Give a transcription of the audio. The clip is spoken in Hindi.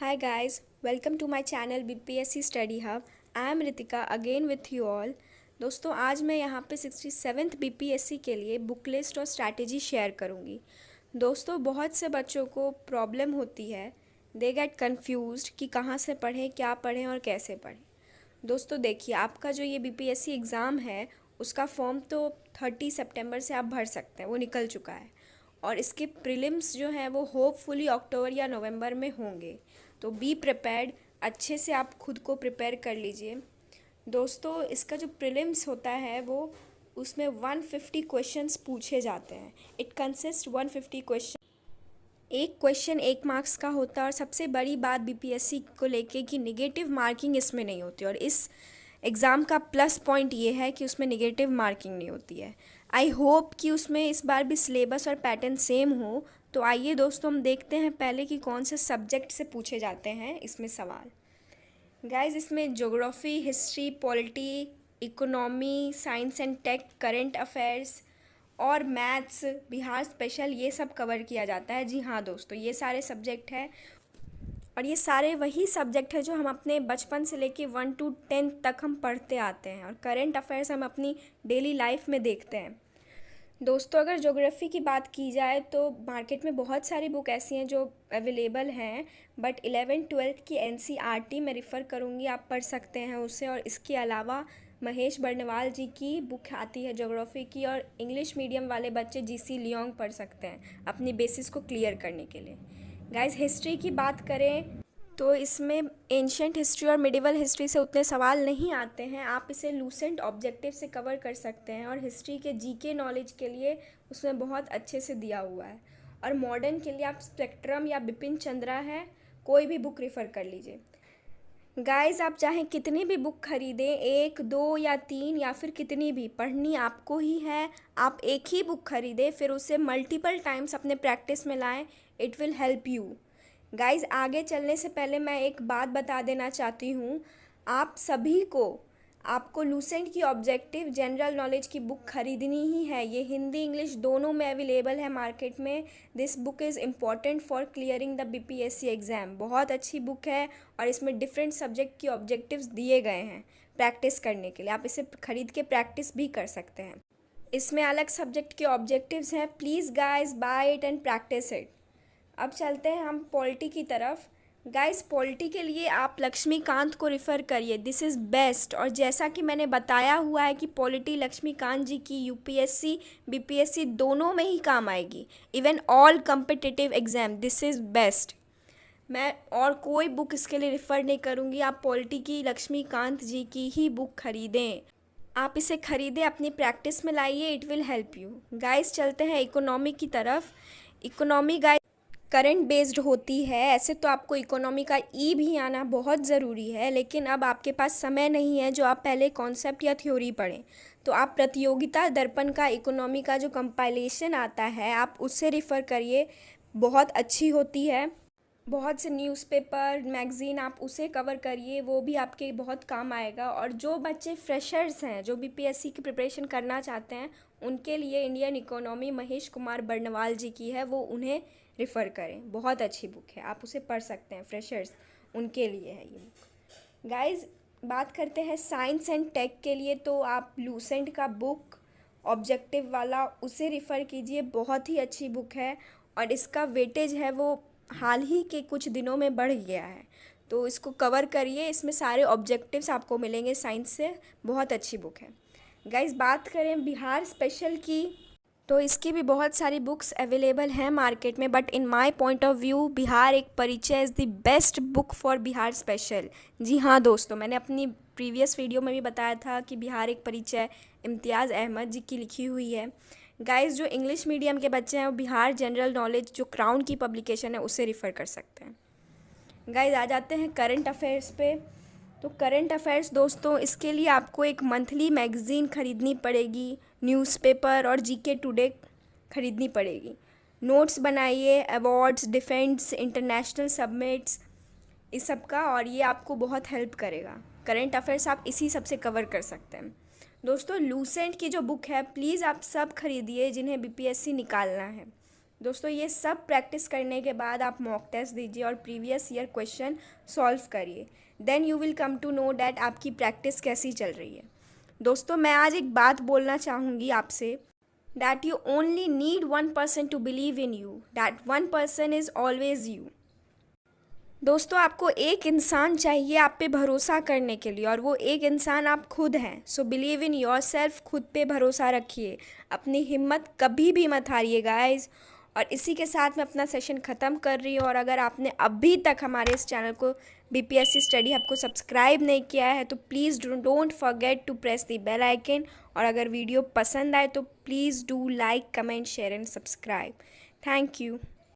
Hi guys, welcome to my channel BPSC Study Hub. I am Ritika again with you all. दोस्तों आज मैं यहाँ पे 67th BPSC के लिए बुक लिस्ट और स्ट्रैटेजी शेयर करूँगी। दोस्तों बहुत से बच्चों को प्रॉब्लम होती है, दे गेट कन्फ्यूज्ड कि कहाँ से पढ़ें, क्या पढ़ें और कैसे पढ़ें। दोस्तों देखिए, आपका जो ये BPSC एग्ज़ाम है उसका फॉर्म तो 30 सितंबर से आप भर सकते हैं, वो निकल चुका है। और इसके प्रीलिम्स जो हैं वो होपफुली अक्टूबर या नवंबर में होंगे। तो बी प्रिपेयर्ड, अच्छे से आप खुद को प्रिपेयर कर लीजिए। दोस्तों इसका जो प्रीलिम्स होता है वो उसमें 150 क्वेश्चंस पूछे जाते हैं। It consist 150 question. एक क्वेश्चन 1 मार्क्स का होता है। और सबसे बड़ी बात बीपीएससी को लेके कि निगेटिव मार्किंग इसमें नहीं होती। और इस एग्ज़ाम का प्लस पॉइंट ये है कि उसमें निगेटिव मार्किंग नहीं होती है। आई होप कि उसमें इस बार भी सिलेबस और पैटर्न सेम हो। तो आइए दोस्तों हम देखते हैं पहले कि कौन से सब्जेक्ट से पूछे जाते हैं इसमें सवाल। गाइस इसमें geography, history, polity, economy, science and tech, current affairs और मैथ्स, बिहार स्पेशल, ये सब कवर किया जाता है। जी हाँ दोस्तों, ये सारे सब्जेक्ट हैं। और ये सारे वही सब्जेक्ट है जो हम अपने बचपन से लेके 1 to 10 तक हम पढ़ते आते हैं। और करंट अफेयर्स हम अपनी डेली लाइफ में देखते हैं। दोस्तों अगर ज्योग्राफी की बात की जाए तो मार्केट में बहुत सारी बुक ऐसी हैं जो अवेलेबल हैं, बट 11th-12th की NCERT मैं रिफ़र करूँगी, आप पढ़ सकते हैं उसे। और इसके अलावा महेश बर्नवाल जी की बुक आती है ज्योग्राफी की, और इंग्लिश मीडियम वाले बच्चे GC लियोंग पढ़ सकते हैं अपनी बेसिस को क्लियर करने के लिए। गाइस हिस्ट्री की बात करें तो इसमें एंशियंट हिस्ट्री और मिडिवल हिस्ट्री से उतने सवाल नहीं आते हैं। आप इसे लूसेंट ऑब्जेक्टिव से कवर कर सकते हैं। और हिस्ट्री के जीके नॉलेज के लिए उसमें बहुत अच्छे से दिया हुआ है। और मॉडर्न के लिए आप स्पेक्ट्रम या बिपिन चंद्रा है, कोई भी बुक रेफ़र कर लीजिए। गाइस आप चाहे कितनी भी बुक खरीदें, 1, 2 या 3 या फिर कितनी भी, पढ़नी आपको ही है। आप एक ही बुक खरीदें, फिर उसे मल्टीपल टाइम्स अपने प्रैक्टिस में लाएं। It will help you. Guys आगे चलने से पहले मैं एक बात बता देना चाहती हूँ, आप सभी को, आपको लूसेंट की ऑब्जेक्टिव जनरल नॉलेज की बुक खरीदनी ही है। ये हिंदी इंग्लिश दोनों में अवेलेबल है मार्केट में। This book is important for clearing the BPSC exam. बहुत अच्छी बुक है और इसमें डिफरेंट सब्जेक्ट की ऑब्जेक्टिव्स दिए गए हैं प्रैक्टिस करने के लिए। आप इसे खरीद के प्रैक्टिस भी कर सकते हैं। इसमें अलग सब्जेक्ट के ऑब्जेक्टिव्स हैं। Please guys buy it and practise it. अब चलते हैं हम पॉलिटी की तरफ। गाइस पॉलिटी के लिए आप लक्ष्मीकांत को रिफ़र करिए, दिस इज़ बेस्ट। और जैसा कि मैंने बताया हुआ है कि पॉलिटी लक्ष्मीकांत जी की UPSC BPSC दोनों में ही काम आएगी, even all competitive exam, this is best. मैं और कोई बुक इसके लिए रिफ़र नहीं करूँगी। आप पॉलिटी की लक्ष्मीकांत जी की ही बुक खरीदें। आप इसे खरीदें, अपनी प्रैक्टिस में लाइए, it will help you. Guys चलते हैं इकोनॉमी की तरफ। इकोनॉमी गाइस करंट बेस्ड होती है। ऐसे तो आपको इकोनॉमी का भी आना बहुत ज़रूरी है, लेकिन अब आपके पास समय नहीं है जो आप पहले कॉन्सेप्ट या थ्योरी पढ़ें। तो आप प्रतियोगिता दर्पण का इकोनॉमी का जो कंपाइलेशन आता है आप उससे रिफ़र करिए, बहुत अच्छी होती है। बहुत से न्यूज़पेपर मैगज़ीन आप उसे कवर करिए, वो भी आपके बहुत काम आएगा। और जो बच्चे फ्रेशर्स हैं जो BPSC की प्रिपरेशन करना चाहते हैं, उनके लिए इंडियन इकोनॉमी महेश कुमार बर्नवाल जी की है, वो उन्हें रिफ़र करें। बहुत अच्छी बुक है, आप उसे पढ़ सकते हैं। फ्रेशर्स उनके लिए है ये बुक। गाइस बात करते हैं साइंस एंड टेक के लिए, तो आप लूसेंट का बुक ऑब्जेक्टिव वाला उसे रिफ़र कीजिए, बहुत ही अच्छी बुक है। और इसका वेटेज है वो हाल ही के कुछ दिनों में बढ़ गया है, तो इसको कवर करिए। इसमें सारे ऑब्जेक्टिव्स आपको मिलेंगे साइंस से, बहुत अच्छी बुक है। गाइस बात करें बिहार स्पेशल की, तो इसकी भी बहुत सारी बुक्स अवेलेबल हैं मार्केट में, but in my point of view Bihar एक परिचय is the best book for Bihar special. जी हाँ दोस्तों, मैंने अपनी प्रीवियस वीडियो में भी बताया था कि बिहार एक परिचय इम्तियाज़ अहमद जी की लिखी हुई है। गाइस जो इंग्लिश मीडियम के बच्चे हैं वो बिहार जनरल नॉलेज जो क्राउन की पब्लिकेशन है उसे रिफ़र कर सकते हैं। गाइस आ जाते हैं करंट अफेयर्स पे। तो करंट अफेयर्स दोस्तों, इसके लिए आपको एक मंथली मैगज़ीन ख़रीदनी पड़ेगी, न्यूज़पेपर और GK टुडे ख़रीदनी पड़ेगी। नोट्स बनाइए, अवार्ड्स, डिफेंस, इंटरनेशनल सबमिट्स, इस सब का, और ये आपको बहुत हेल्प करेगा। करंट अफेयर्स आप इसी सब से कवर कर सकते हैं। दोस्तों लूसेंट की जो बुक है प्लीज़ आप सब खरीदिए जिन्हें BPSC निकालना है। दोस्तों ये सब प्रैक्टिस करने के बाद आप मॉक टेस्ट दीजिए और प्रीवियस ईयर क्वेश्चन सॉल्व करिए। Then you will come to know that आपकी प्रैक्टिस कैसी चल रही है। दोस्तों मैं आज एक बात बोलना चाहूँगी आपसे, that you only need 1 person to believe in you, that 1 person is always you. दोस्तों आपको एक इंसान चाहिए आप पे भरोसा करने के लिए, और वो एक इंसान आप खुद हैं। So believe in your self, खुद पे भरोसा रखिए, अपनी हिम्मत कभी भी मत हारिए गाइज। और इसी के साथ मैं अपना सेशन ख़त्म कर रही हूँ। और अगर आपने अभी तक हमारे इस चैनल को बीपीएससी स्टडी हब को सब्सक्राइब नहीं किया है तो please don't forget to press the bell icon. और अगर वीडियो पसंद आए तो please do like, comment, share and subscribe. Thank you.